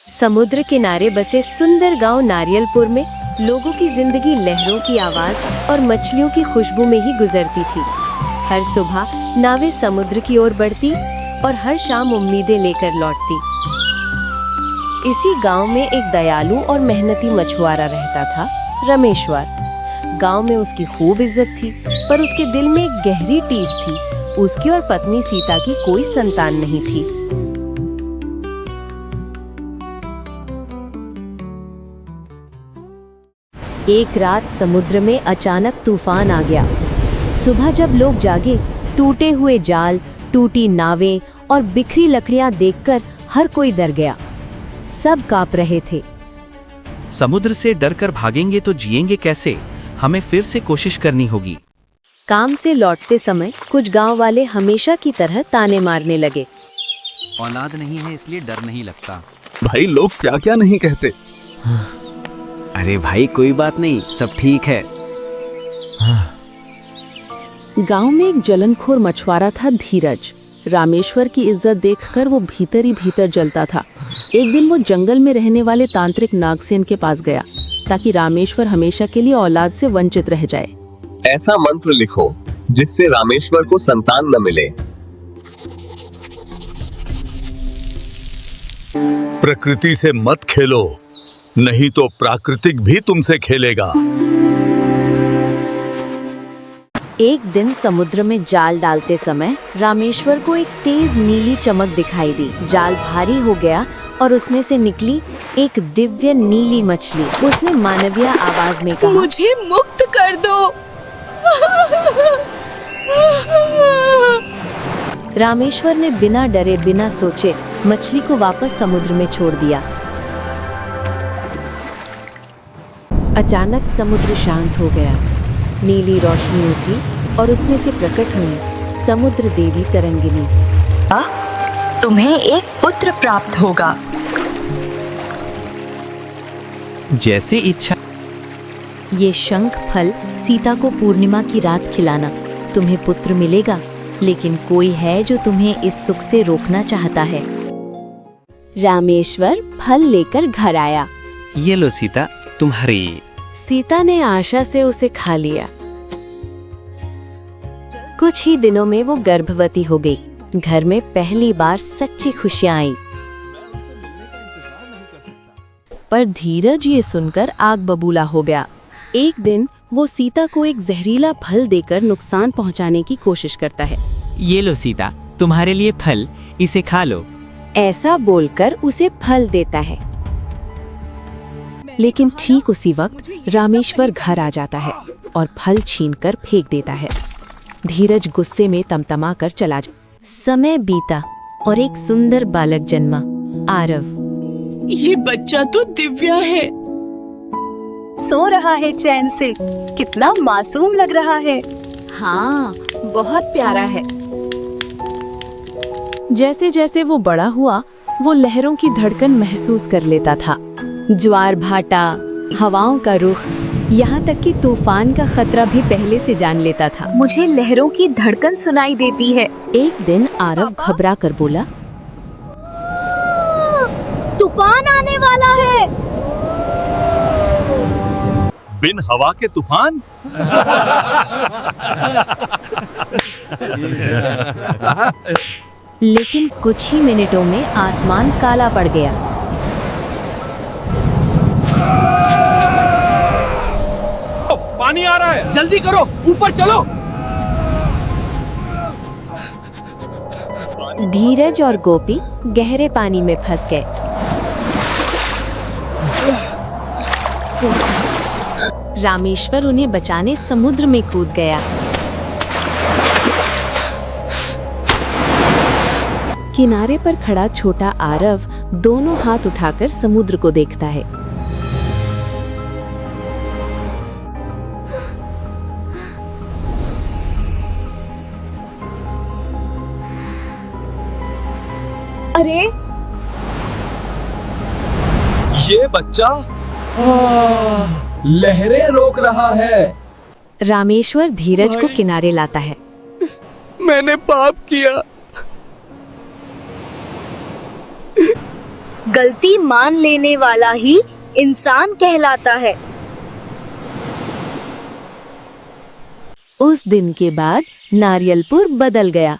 समुद्र किनारे बसे सुंदर गांव नारियलपुर में लोगों की जिंदगी लहरों की आवाज और मछलियों की खुशबू में ही गुजरती थी। हर सुबह नावें समुद्र की ओर बढ़ती और हर शाम उम्मीदें लेकर लौटती। इसी गांव में एक दयालु और मेहनती मछुआरा रहता था, रमेश्वर। गांव में उसकी खूब इज्जत थी, पर उसके दिल में एक गहरी टीस थी। उसकी और पत्नी सीता की कोई संतान नहीं थी। एक रात समुद्र में अचानक तूफान आ गया। सुबह जब लोग जागे, टूटे हुए जाल, टूटी नावें और बिखरी लकड़ियां देखकर हर कोई डर गया। सब कांप रहे थे। समुद्र से डरकर भागेंगे तो जिएंगे कैसे? हमें फिर से कोशिश करनी होगी। काम से लौटते समय कुछ गांव वाले हमेशा की तरह ताने मारने लगे। औलाद नहीं है इसलिए डर नहीं लगता। भाई लोग क्या क्या नहीं कहते। अरे भाई कोई बात नहीं, सब ठीक है। गांव में एक जलनखोर मछुआरा था, धीरज। रामेश्वर की इज्जत देखकर वो भीतर ही भीतर जलता था। एक दिन वो जंगल में रहने वाले तांत्रिक नागसेन के पास गया ताकि रामेश्वर हमेशा के लिए औलाद से वंचित रह जाए। ऐसा मंत्र लिखो जिससे रामेश्वर को संतान न मिले। प्रकृति से मत खेलो, नहीं तो प्राकृतिक भी तुमसे खेलेगा। एक दिन समुद्र में जाल डालते समय रामेश्वर को एक तेज नीली चमक दिखाई दी। जाल भारी हो गया और उसमें से निकली एक दिव्य नीली मछली। उसने मानवीय आवाज में कहा, मुझे मुक्त कर दो। रामेश्वर ने बिना डरे बिना सोचे मछली को वापस समुद्र में छोड़ दिया। अचानक समुद्र शांत हो गया। नीली रोशनी उठी और उसमें से प्रकट हुई समुद्र देवी तरंगिनी। तुम्हें एक पुत्र प्राप्त होगा। जैसे इच्छा। ये शंख फल सीता को पूर्णिमा की रात खिलाना। तुम्हें पुत्र मिलेगा, लेकिन कोई है जो तुम्हें इस सुख से रोकना चाहता है। रामेश्वर फल लेकर घर आया। ये लो सीता, तुम्हारी। सीता ने आशा से उसे खा लिया। कुछ ही दिनों में वो गर्भवती हो गई। घर में पहली बार सच्ची खुशियां आई। पर धीरज ये सुनकर आग बबूला हो गया। एक दिन वो सीता को एक जहरीला फल देकर नुकसान पहुंचाने की कोशिश करता है। ये लो सीता, तुम्हारे लिए फल, इसे खा लो। ऐसा बोलकर उसे फल देता है। लेकिन ठीक उसी वक्त रामेश्वर घर आ जाता है और फल छीनकर फेंक देता है। धीरज गुस्से में तमतमा कर चला जा। समय बीता और एक सुंदर बालक जन्मा, आरव। ये बच्चा तो दिव्या है। सो रहा है चैन से, कितना मासूम लग रहा है। हाँ, बहुत प्यारा है। जैसे जैसे वो बड़ा हुआ, वो लहरों की धड़कन महसूस कर लेता था। ज्वार भाटा, हवाओं का रुख, यहाँ तक कि तूफान का खतरा भी पहले से जान लेता था। मुझे लहरों की धड़कन सुनाई देती है। एक दिन आरव घबरा कर बोला, तूफान आने वाला है। बिन हवा के तूफान? लेकिन कुछ ही मिनटों में आसमान काला पड़ गया। पानी आ रहा है, जल्दी करो, ऊपर चलो। धीरज और गोपी गहरे पानी में फंस गए। रामेश्वर उन्हें बचाने समुद्र में कूद गया। किनारे पर खड़ा छोटा आरव दोनों हाथ उठाकर समुद्र को देखता है। अरे ये बच्चा लहरें रोक रहा है। रामेश्वर धीरज को किनारे लाता है। मैंने पाप किया। गलती मान लेने वाला ही इंसान कहलाता है। उस दिन के बाद नारियलपुर बदल गया।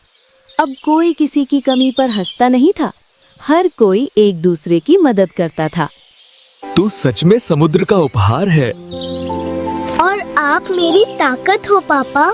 अब कोई किसी की कमी पर हंसता नहीं था। हर कोई एक दूसरे की मदद करता था। तू सच में समुद्र का उपहार है। और आप मेरी ताकत हो पापा।